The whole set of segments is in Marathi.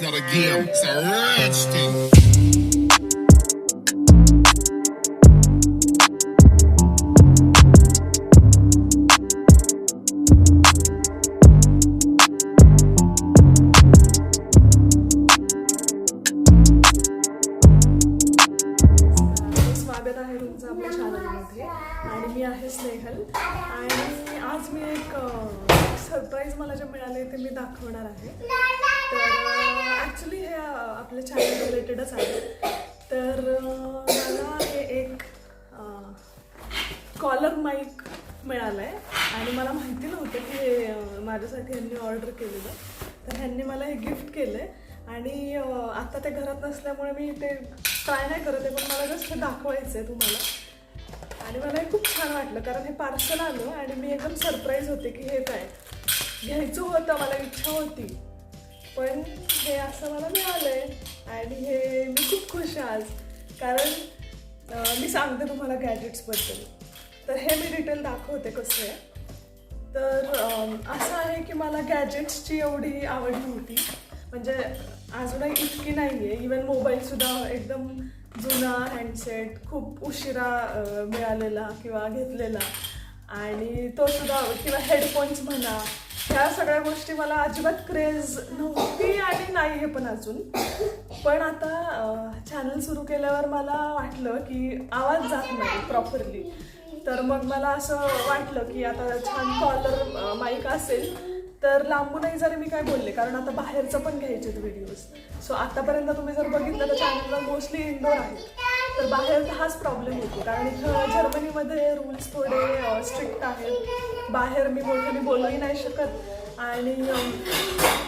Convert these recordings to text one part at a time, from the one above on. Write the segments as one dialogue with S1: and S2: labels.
S1: not a game, it's a rich thing.
S2: स्वागत आहे तुमचं आपल्या चॅनलमध्ये आणि मी आहे स्नेहल आणि आज मी एक सरप्राईज मला जे मिळाले ते मी दाखवणार आहे. तर ॲक्च्युली हे आपल्या चॅनल रिलेटेडच आहे. तर मला हे एक कॉलर माईक मिळालं आहे आणि मला माहिती नव्हतं की हे माझ्यासाठी ह्यांनी ऑर्डर केलेलं. तर ह्यांनी मला हे गिफ्ट केलं आहे आणि आता ते घरात नसल्यामुळे मी ते ट्राय नाही करत आहे, पण मला जस्ट दाखवायचं आहे तुम्हाला. आणि मला हे खूप छान वाटलं कारण हे पार्सल आलं आणि मी एकदम सरप्राईज होते की हे काय घ्यायचं होतं, मला इच्छा होती, पण हे असं मला मिळालं आहे आणि हे मी खूप खुश आहे आज. कारण मी सांगते तुम्हाला गॅजेट्सबद्दल. तर हे मी डिटेल दाखवते कसं आहे. तर असं आहे की मला गॅजेट्सची एवढी आवड नव्हती, म्हणजे अजूनही इतकी नाही आहे. इवन मोबाईलसुद्धा एकदम जुना हँडसेट खूप उशिरा मिळालेला किंवा घेतलेला आणि तो सुद्धा, किंवा हेडफोन्स म्हणा, ह्या सगळ्या गोष्टी मला अजिबात क्रेज नव्हती आणि नाही आहे पण अजून. पण आता चॅनल सुरू केल्यावर मला वाटलं की आवाज जात नाही प्रॉपरली. तर मग मला असं वाटलं की आता छान कॉलर माईक असेल तर लांबूनही जरी मी काय बोलले, कारण आता बाहेरचं पण घ्यायचे व्हिडिओज. सो आतापर्यंत तुम्ही जर बघितलं तर चॅनलला मोस्टली इंडोर आहेत. तर बाहेर हाच प्रॉब्लेम होतो कारण इथं जर्मनीमध्ये रूल्स थोडे स्ट्रिक्ट आहेत. बाहेर मी मोठ्याने बोलूही नाही शकत आणि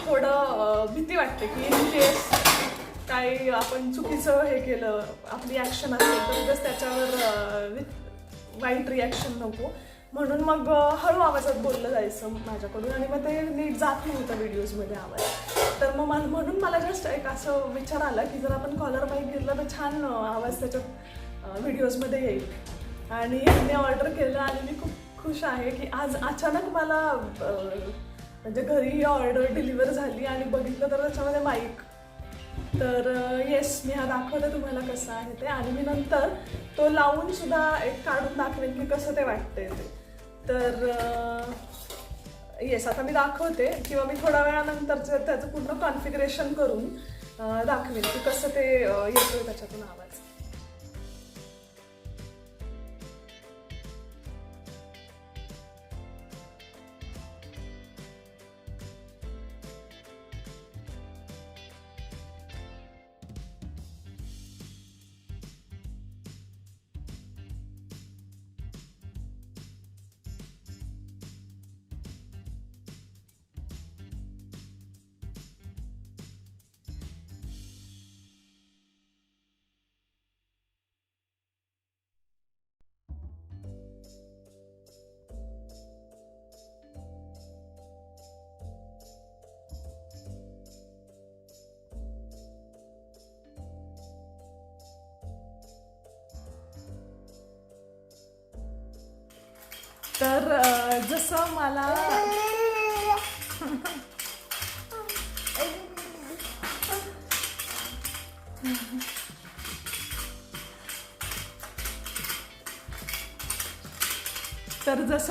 S2: थोडं भीती वाटते की इन केस काही आपण चुकीचं हे केलं, आपली ॲक्शन असेल तर उगाच त्याच्यावर वाईट रिॲक्शन नको, म्हणून मग हळू आवाजात बोललं जायचं माझ्याकडून आणि मग ते नीट जात नव्हतं व्हिडिओजमध्ये आवाज. तर मग म्हणून मला जस्ट एक असं विचार आला की जर आपण कॉलर माईक घेतला तर छान आवाज त्याच्यात व्हिडिओजमध्ये येईल. आणि मी ऑर्डर केलं आणि मी खूप खुश आहे की आज अचानक मला म्हणजे घरी ही ऑर्डर डिलिव्हर झाली आणि बघितलं तर त्याच्यामध्ये माईक. तर येस, मी हा दाखवते तुम्हाला कसं आहे ते आणि मी नंतर तो लावून सुद्धा एक काढून दाखवेन की कसं ते वाटतंय ते. तर येस, आता मी दाखवते किंवा मी थोड्या वेळानंतर त्याचं पूर्ण कॉन्फिगरेशन करून दाखवेन की कसं ते येतोय त्याच्यातून आवाज. तर जसं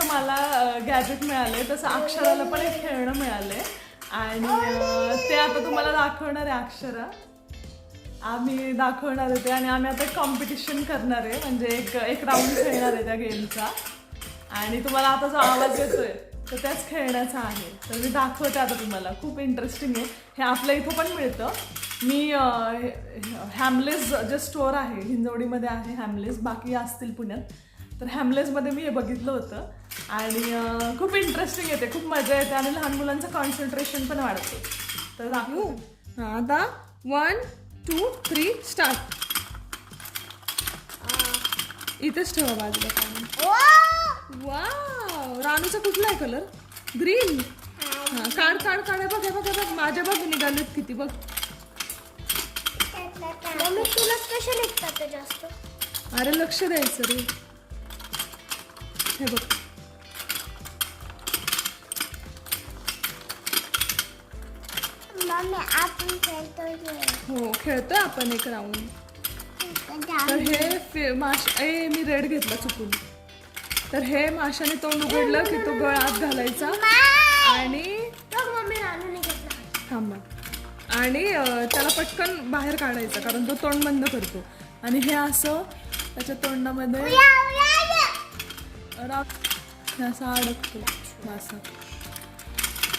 S2: मला गॅजेट मिळाले तसं अक्षराला पण एक खेळणं मिळालंय आणि ते आता तुम्हाला दाखवणार आहे. अक्षरा आम्ही दाखवणार आहे ते आणि आम्ही आता कॉम्पिटिशन करणार आहे, म्हणजे एक राऊंड खेळणार आहे त्या गेमचा आणि तुम्हाला आता जो आवाज येतोय तर त्याच खेळण्याचा आहे. तर मी दाखवते आता तुम्हाला. खूप इंटरेस्टिंग आहे हे. आपल्या इथं पण मिळतं. मी हॅमलेस जे स्टोअर आहे हिंजवडीमध्ये आहे हॅमलेस, बाकी असतील पुण्यात. तर हॅमलेसमध्ये मी हे बघितलं होतं आणि खूप इंटरेस्टिंग येते, खूप मजा येते आणि लहान मुलांचं कॉन्सन्ट्रेशन पण वाढतं. तर दाखवू आता. 1 2 3 स्टार्ट. इथेच ठेवा बाजूला. वाव, रानूचा कुठला आहे कलर? ग्रीन. हां, काढ काढ काढ. बघ बघ बघ, माझ्या बघ निघालेत किती बघ.
S3: तुला कशा निघतात ते जास्त?
S2: अरे लक्ष द्यायचं रे. हे बघ,
S3: मम्मी आपण खेळतोय
S2: हो खेळतोय आपण एक राऊंड. तर हे मी रेड घेतला चुकून. तर हे माशाने तोंड उघडलं की तो गळ आत घालायचा आणि
S3: मम्मी रानूने घेतला.
S2: थांबा आणि त्याला पटकन बाहेर काढायचं कारण तो तोंड बंद करतो. आणि हे असं त्याच्या तोंडामध्ये असं अडकतो मासा.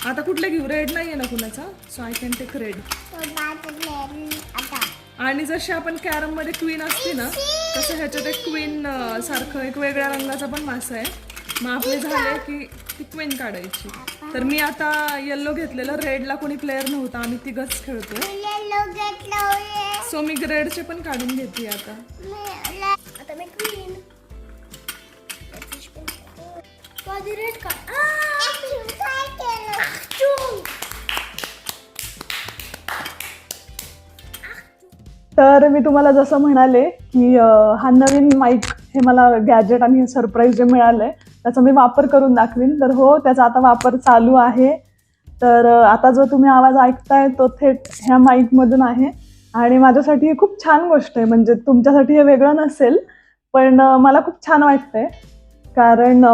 S2: आता कुठलं घेऊ? रेड नाही आहे ना कुणाचा, so I can take red. आणि जशी आपण कॅरममध्ये क्वीन असते ना तसं ह्याच्यात एक क्वीन सारखं एक वेगळ्या रंगाचा पण मासा आहे. मग आपले झाले की ती क्वीन काढायची. तर मी आता येल्लो घेतलेलं, रेडला कोणी प्लेअर नव्हता, आम्ही तिघच खेळतो. सो मी रेडचे पण काढून घेते आता.
S3: मी क्वीन रेड का
S2: तर मी तुम्हाला जसं म्हणाले की हा नवीन माईक हे मला गॅजेट आणि हे सरप्राईज जे मिळालं आहे त्याचा मी वापर करून दाखवीन. तर हो त्याचा आता वापर चालू आहे. तर आता जो तुम्ही आवाज ऐकताय तो थेट ह्या माईकमधून आहे आणि माझ्यासाठी ही खूप छान गोष्ट आहे. म्हणजे तुमच्यासाठी हे वेगळं नसेल पण मला खूप छान वाटतंय कारण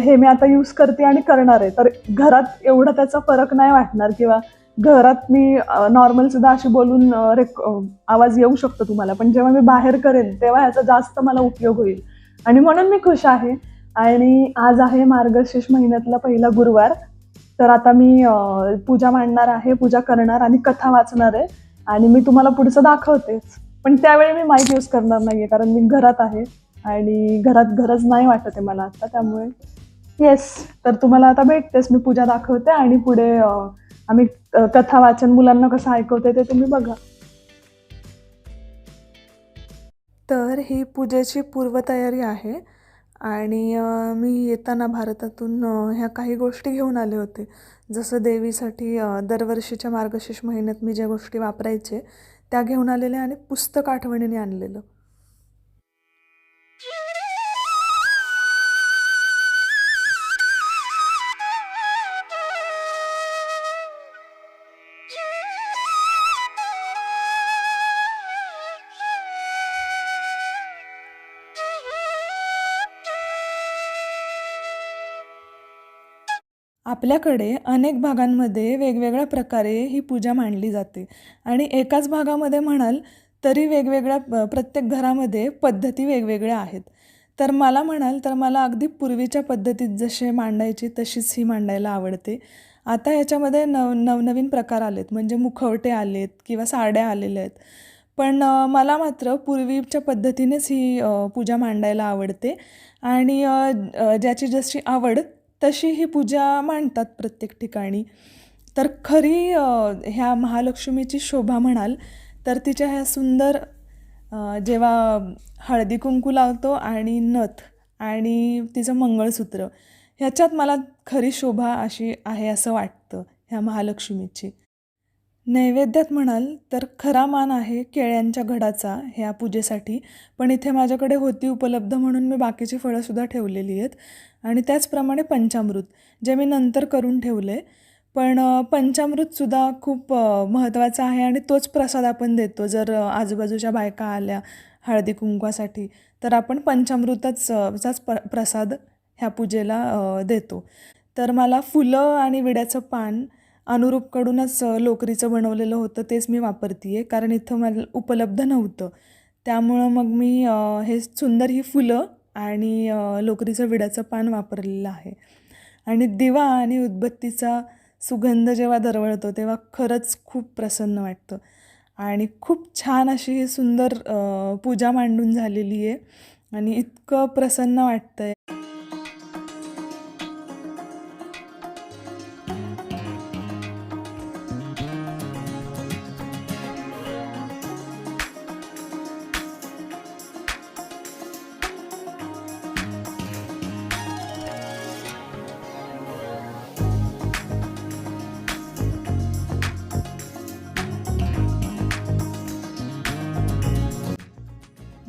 S2: हे मी आता यूज करते आणि करणार आहे. तर घरात एवढा त्याचा फरक नाही वाटणार किंवा घरात मी नॉर्मल सुद्धा अशी बोलून आवाज येऊ शकतो तुम्हाला, पण जेव्हा मी बाहेर करेन तेव्हा ह्याचा जास्त मला उपयोग होईल आणि म्हणून मी खुश आहे. आणि आज आहे मार्गशीर्ष महिन्यातला पहिला गुरुवार. तर आता मी पूजा मांडणार आहे, पूजा करणार आणि कथा वाचणार आहे आणि मी तुम्हाला पुढचं दाखवतेच. पण त्यावेळी मी माईक यूज करणार नाहीये कारण मी घरात आहे आणि घरात गरज नाही वाटत आहे मला आता. त्यामुळे येस, तर तुम्हाला आता भेटतेच, मी पूजा दाखवते आणि पुढे आम्ही कथा वाचन मुलांना कसं ऐकवते ते तुम्ही बघा. तर ही पूजेची पूर्वतयारी आहे आणि मी येताना भारतातून ह्या काही गोष्टी घेऊन आले होते. जसं देवीसाठी दरवर्षीच्या मार्गशीर्ष महिन्यात मी ज्या गोष्टी वापरायचे त्या घेऊन आलेल्या आणि पुस्तक आठवणीने आणलेलं. आपल्याकडे अनेक भागांमध्ये वेगवेगळ्या प्रकारे ही पूजा मांडली जाते आणि एकाच भागामध्ये म्हणाल तरी वेगवेगळ्या प्रत्येक घरामध्ये पद्धती वेगवेगळ्या आहेत. तर मला म्हणाल तर मला अगदी पूर्वीच्या पद्धतीत जसे मांडायची तशीच ही मांडायला आवडते. आता ह्याच्यामध्ये नवनवीन प्रकार आलेत, म्हणजे मुखवटे आलेत किंवा साड्या आलेल्या आहेत. पण मला मात्र पूर्वीच्या पद्धतीनेच ही पूजा मांडायला आवडते आणि ज्याची जशी आवड तशी ही पूजा मांडतात प्रत्येक ठिकाणी. तर खरी ह्या महालक्ष्मीची शोभा म्हणाल तर तिच्या ह्या सुंदर जेव्हा हळदी कुंकू लावतो आणि नथ आणि तिचं मंगळसूत्र, ह्याच्यात मला खरी शोभा अशी आहे असं वाटतं ह्या महालक्ष्मीची. नैवेद्यात म्हणाल तर खरा मान आहे केळ्यांच्या घडाचा ह्या पूजेसाठी, पण इथे माझ्याकडे होती उपलब्ध म्हणून मी बाकीची फळंसुद्धा ठेवलेली आहेत. आणि त्याचप्रमाणे पंचामृत जे मी नंतर करून ठेवलं आहे. पण पंचामृतसुद्धा खूप महत्त्वाचं आहे आणि तोच प्रसाद आपण देतो. जर आजूबाजूच्या बायका आल्या हळदी कुंकवासाठी तर आपण पंचामृताचाच प्रसाद ह्या पूजेला देतो. तर मला फुलं आणि विड्याचं पान अनुरूपकडूनच लोकरीचं बनवलेलं होतं, तेच मी वापरते आहे कारण इथं मला उपलब्ध नव्हतं. त्यामुळं मग मी हे सुंदर ही फुलं आणि लोकरीचं विड्याचं पान वापरलेलं आहे. आणि दिवा आणि उदबत्तीचा सुगंध जेव्हा दरवळतो तेव्हा खरंच खूप प्रसन्न वाटतं आणि खूप छान अशी ही सुंदर पूजा मांडून झालेली आहे आणि इतकं प्रसन्न वाटतं आहे.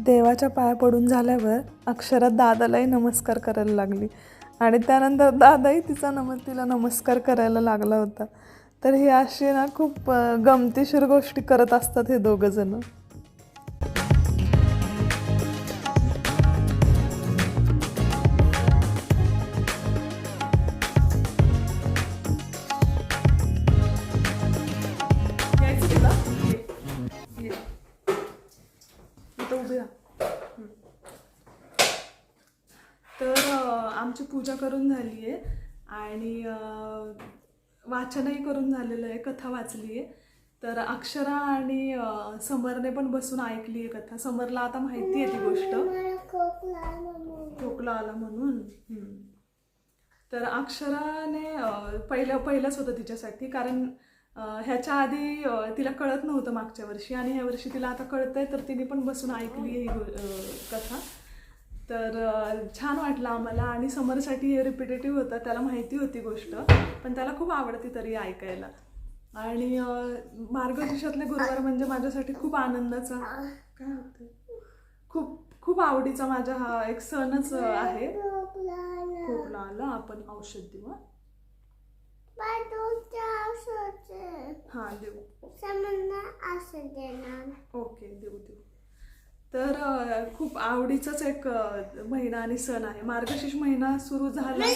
S2: देवाच्या पाया पडून झाल्यावर अक्षरात दादालाही नमस्कार करायला लागली आणि त्यानंतर दादाही तिला नमस्कार करायला लागला होता. तर हे असे ना खूप गमतीशीर गोष्टी करत असतात हे दोघं जण. तर आमची पूजा करून झाली आहे आणि वाचनही करून झालेलं आहे, कथा वाचली आहे. तर अक्षरा आणि समरने पण बसून ऐकली आहे कथा. समरला आता माहिती आहे ती गोष्ट, खोकला आला म्हणून. तर अक्षराने पहिलंच होतं तिच्यासाठी, कारण ह्याच्या आधी तिला कळत नव्हतं मागच्या वर्षी आणि ह्या वर्षी तिला आता कळतंय, तर तिने पण बसून ऐकली ही कथा. तर छान वाटलं आम्हाला. आणि समरसाठी हे रिपिटेटिव्ह होतं, त्याला माहिती होती गोष्ट पण त्याला खूप आवडती तरी ऐकायला. आणि मार्गशीर्षातले गुरुवार म्हणजे माझ्यासाठी खूप आनंदाचा, काय होतं, खूप खूप आवडीचा माझा हा एक सणच आहे. खोकला आला, आपण औषध देऊ. हां देऊ, ओके देऊ. तर खूप आवडीचाच एक महिना आणि सण आहे. मार्गशीर्ष महिना सुरू झाला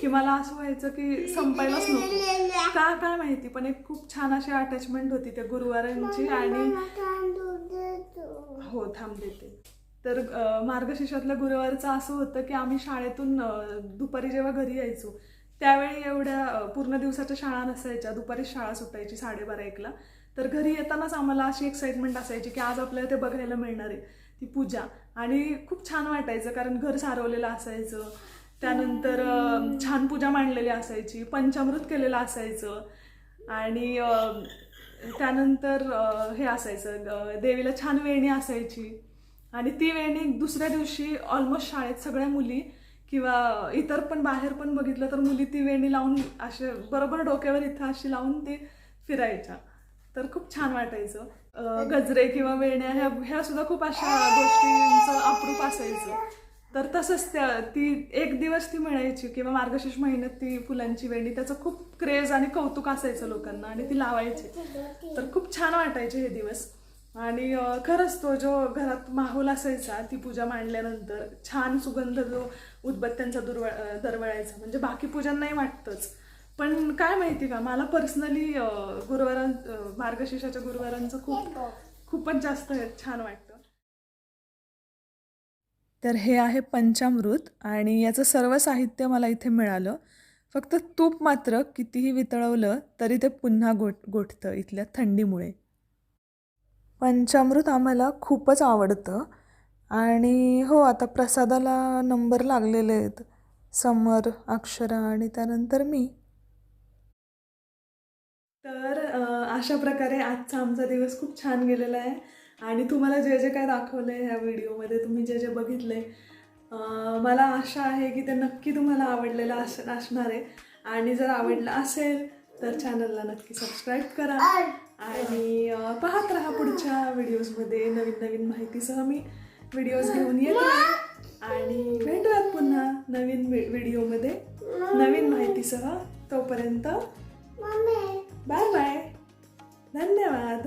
S2: की मला असं व्हायचं की संपायलाच नको, काय माहिती, पण एक खूप छान अशी अटॅचमेंट होती त्या गुरुवारांची. आणि हो थांब देते. तर मार्गशीर्षातल्या गुरुवारचं असं होतं की आम्ही शाळेतून दुपारी जेव्हा घरी यायचो त्यावेळी एवढ्या पूर्ण दिवसाच्या शाळा नसायच्या, दुपारीच शाळा सुटायची 12:30-1ला. तर घरी येतानाच आम्हाला अशी एक्साइटमेंट असायची की आज आपल्याला ते बघायला मिळणार आहे, ती पूजा. आणि खूप छान वाटायचं कारण घर सारवलेलं असायचं, त्यानंतर छान पूजा मांडलेली असायची, पंचामृत केलेलं असायचं आणि त्यानंतर हे असायचं, देवीला छान वेणी असायची. आणि ती वेणी दुसऱ्या दिवशी ऑलमोस्ट शाळेत सगळ्या मुली किंवा इतर पण बाहेर पण बघितलं तर मुली ती वेणी लावून असे बरोबर डोक्यावर इथं अशी लावून ती फिरायच्या. तर खूप छान वाटायचं. गजरे किंवा वेण्या ह्या सुद्धा खूप अशा गोष्टींचं अप्रूप असायचं. तर तसंच ती एक दिवस ती मिळायची किंवा मार्गशीर्ष महिन्यात ती फुलांची वेणी, त्याचं खूप क्रेज आणि कौतुक असायचं लोकांना आणि ती लावायची. तर खूप छान वाटायचे हे दिवस. आणि खरंच तो जो घरात माहोल असायचा ती पूजा मांडल्यानंतर, छान सुगंध जो उदबत्त्यांचा दरवळायचा, म्हणजे बाकी पूजांनाही वाटतंच. पण काय माहिती का, मला पर्सनली मार्गशीर्षाच्या गुरुवारांचं खूपच जास्त छान वाटतं. तर हे आहे पंचामृत आणि याचं सर्व साहित्य मला इथे मिळालं. फक्त तूप मात्र कितीही वितळवलं तरी ते पुन्हा गोठतं इथल्या थंडीमुळे. पंचामृत आम्हाला खूपच आवडतं. आणि हो, आता प्रसादाला नंबर लागलेले आहेत, समर, अक्षरा आणि त्यानंतर मी. तर अशा प्रकारे आजचा आमचा दिवस खूप छान गेलेला आहे. आणि तुम्हाला जे जे काय दाखवलं आहे ह्या व्हिडिओमध्ये, तुम्ही जे जे बघितले, मला आशा आहे की ते नक्की तुम्हाला आवडलेलं असणार आहे. आणि जर आवडलं असेल तर चॅनलला नक्की सबस्क्राईब करा आणि पाहत राहा. पुढच्या व्हिडिओजमध्ये नवीन नवीन माहितीसह मी व्हिडिओज घेऊन येते आणि भेटूयात पुन्हा नवीन व्हिडिओमध्ये नवीन माहितीसह. तोपर्यंत बाय बाय, धन्यवाद.